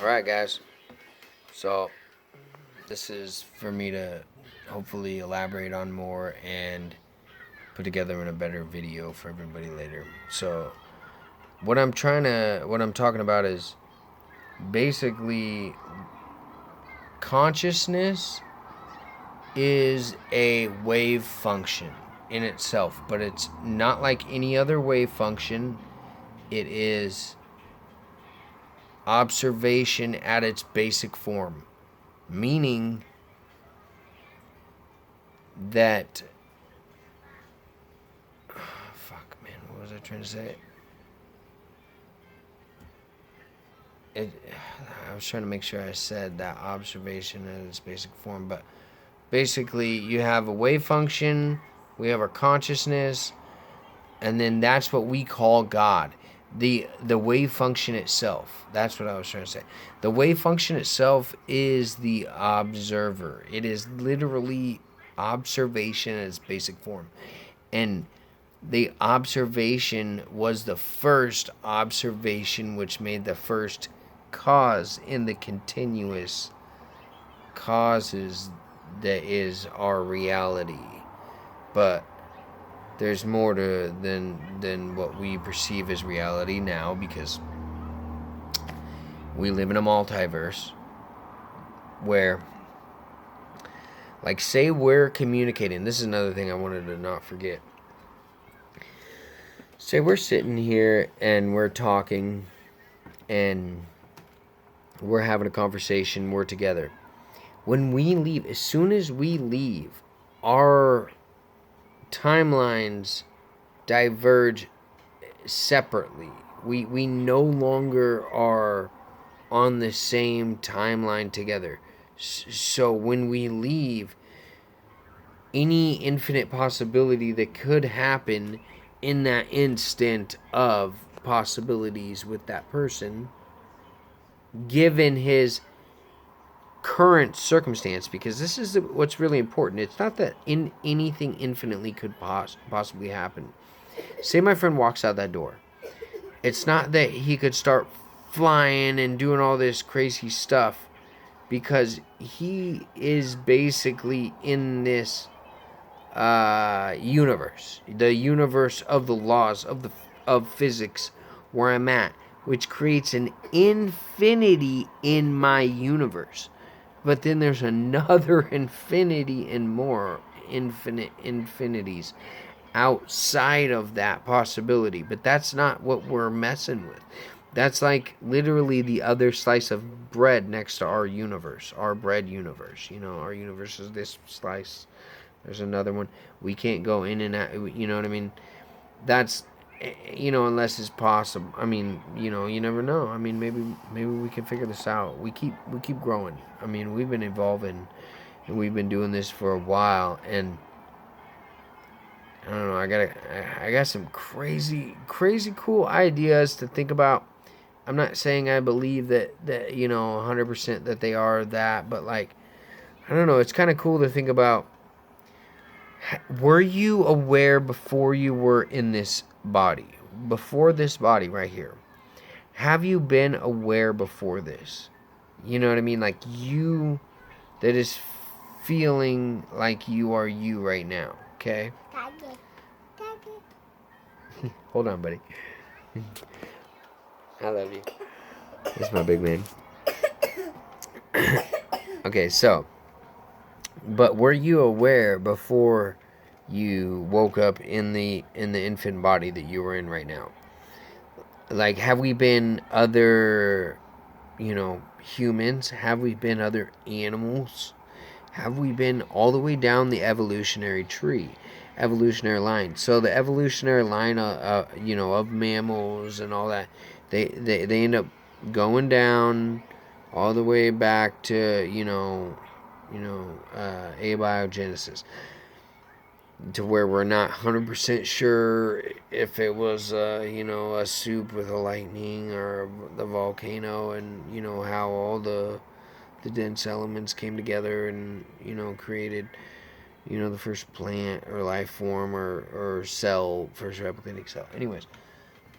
Alright, guys. So, this is for me to hopefully elaborate on more and put together in a better video for everybody later. So, what I'm talking about is basically consciousness is a wave function in itself, but it's not like any other wave function. It is observation at its basic form, meaning that fuck man, what was I trying to say? I was trying to make sure I said that observation at its basic form, but basically you have a wave function, we have our consciousness, and then that's what we call God. The wave function itself, that's what I was trying to say. The wave function itself is the observer. It is literally observation at its basic form. And the observation was the first observation, which made the first cause in the continuous causes that is our reality. But there's more to than what we perceive as reality now, because we live in a multiverse where, like, say we're communicating. This is another thing I wanted to not forget. Say we're sitting here and we're talking and we're having a conversation, we're together. When we leave, as soon as we leave, our timelines diverge separately. We no longer are on the same timeline together. So when we leave, any infinite possibility that could happen in that instant of possibilities with that person, given his current circumstance, because this is what's really important. It's not that anything infinitely could possibly happen. Say my friend walks out that door. It's not that he could start flying and doing all this crazy stuff, because he is basically in this universe, the universe of the laws of physics where I'm at, which creates an infinity in my universe. But then there's another infinity and more infinite infinities outside of that possibility. But that's not what we're messing with. That's like literally the other slice of bread next to our universe, our bread universe. You know, our universe is this slice. There's another one. We can't go in and out. You know what I mean? That's, you know, unless it's possible. I mean, you know, you never know. I mean, maybe we can figure this out. We keep growing. I mean, we've been evolving, and we've been doing this for a while. And I don't know. I got some crazy cool ideas to think about. I'm not saying I believe that you know 100% that they are that, but like, I don't know. It's kind of cool to think about. Were you aware before you were in this body? Before this body right here? Have you been aware before this? You know what I mean? Like you, that is feeling like you are you right now. Okay? Hold on, buddy. I love you. That's my big man. Okay, so, but were you aware before you woke up in the infant body that you were in right now? Like, have we been other, you know, humans? Have we been other animals? Have we been all the way down the evolutionary tree, evolutionary line? So the evolutionary line, you know, of mammals and all that, they end up going down all the way back to abiogenesis, to where we're not 100% sure if it was a soup with a lightning or the volcano, and you know how all the dense elements came together and created the first plant or life form or cell, first replicating cell. Anyways,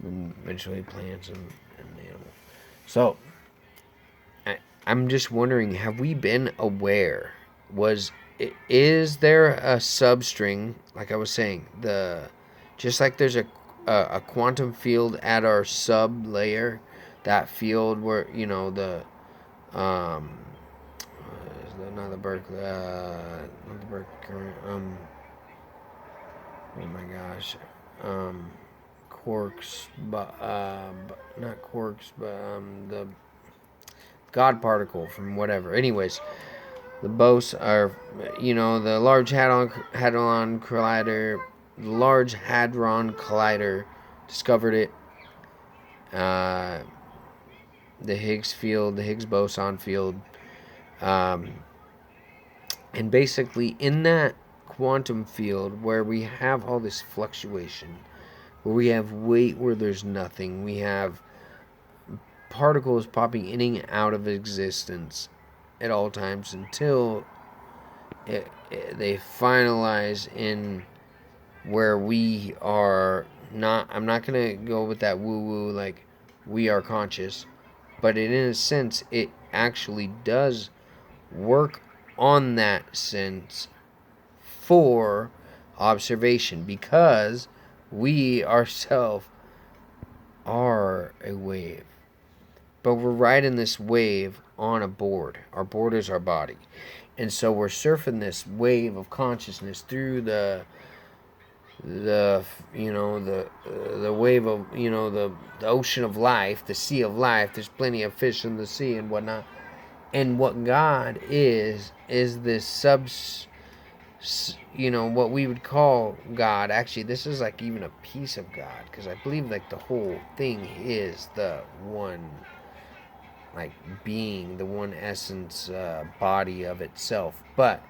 and eventually plants and animals. So I'm just wondering, have we been aware? Is there a substring, like I was saying, just like there's a quantum field at our sub layer, that field where um not the Berkeley, not the Berkeley current, oh my gosh, quarks, but not quarks, but the God particle from whatever. Anyways, the BOS are, the Large Hadron Collider discovered it. The Higgs field, the Higgs boson field, and basically in that quantum field where we have all this fluctuation, where we have weight where there's nothing, we have particles popping in and out of existence at all times until they finalize in where we are not. I'm not gonna go with that woo-woo like we are conscious, but in a sense it actually does work on that sense for observation, because we ourselves are a wave. But we're riding this wave on a board. Our board is our body. And so we're surfing this wave of consciousness through the wave of, the ocean of life, the sea of life. There's plenty of fish in the sea and whatnot. And what God is this what we would call God. Actually, this is like even a piece of God, because I believe like the whole thing is the one, like being, the one essence, body of itself. But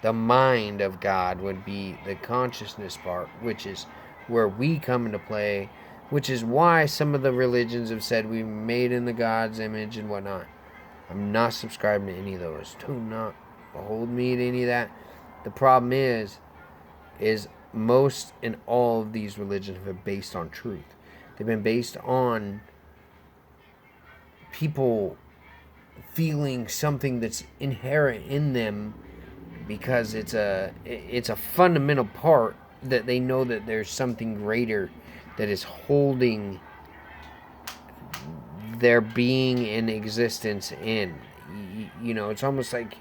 the mind of God would be the consciousness part, which is where we come into play, which is why some of the religions have said we made in the God's image and whatnot. I'm not subscribing to any of those. Do not hold me to any of that. The problem is most and all of these religions have been based on truth. They've been based on people feeling something that's inherent in them, because it's a fundamental part that they know that there's something greater that is holding their being and existence in. It's almost like,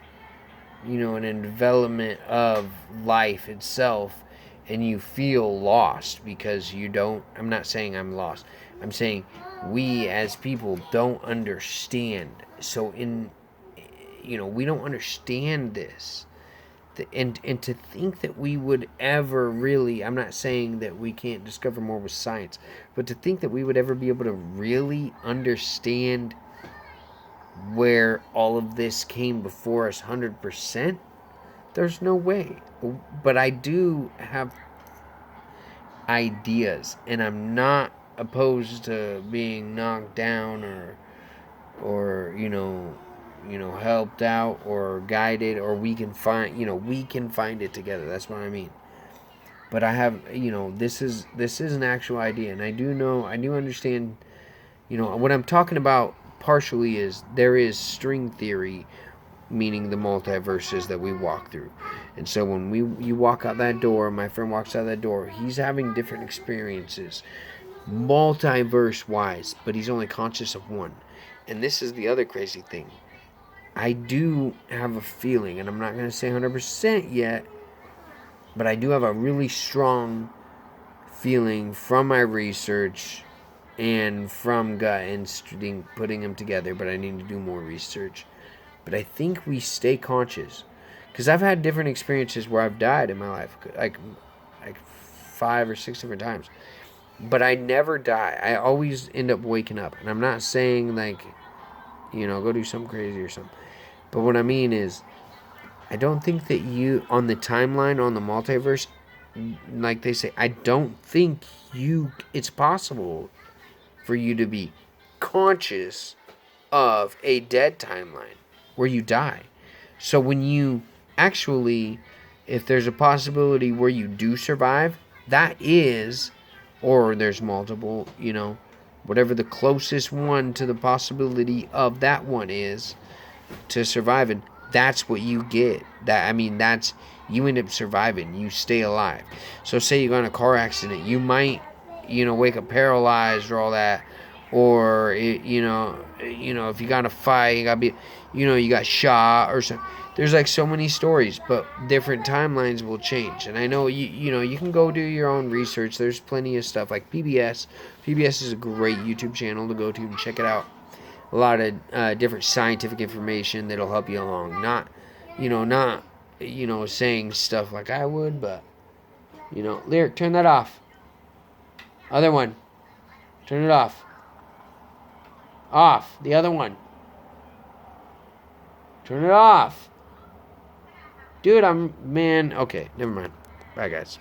an envelopment of life itself, and you feel lost because you don't. I'm not saying I'm lost. I'm saying we as people don't understand. So we don't understand this. And to think that we would ever really, I'm not saying that we can't discover more with science, but to think that we would ever be able to really understand where all of this came before us 100%, there's no way. But I do have ideas, and I'm not opposed to being knocked down or helped out or guided, or we can find it together. That's what I mean. But I have, this is an actual idea, and I do understand, what I'm talking about partially is there is string theory, meaning the multiverses that we walk through. And so when you walk out that door, my friend walks out that door, he's having different experiences, multiverse wise, but he's only conscious of one. And this is the other crazy thing. I do have a feeling, and I'm not going to say 100% yet, but I do have a really strong feeling from my research and from gut instinct putting them together, but I need to do more research. But I think we stay conscious, because I've had different experiences where I've died in my life, like 5 or 6 different times, but I never die. I always end up waking up. And I'm not saying like, go do something crazy or something, but what I mean is, I don't think that you, on the timeline, on the multiverse, like they say, I don't think it's possible for you to be conscious of a dead timeline where you die. So when you actually, if there's a possibility where you do survive, that is, or there's multiple, whatever the closest one to the possibility of that one is, to surviving, that's what you get. That's you end up surviving. You stay alive. So say you got in a car accident, you might, wake up paralyzed or all that, or if you got in a fight, you got be, you got shot or something. There's like so many stories, but different timelines will change. And I know you can go do your own research. There's plenty of stuff like PBS. PBS is a great YouTube channel to go to and check it out. A lot of different scientific information that'll help you along. Not saying stuff like I would, but Lyric, turn that off. Other one, turn it off. Off. The other one, turn it off. Dude, okay, never mind. Bye, guys.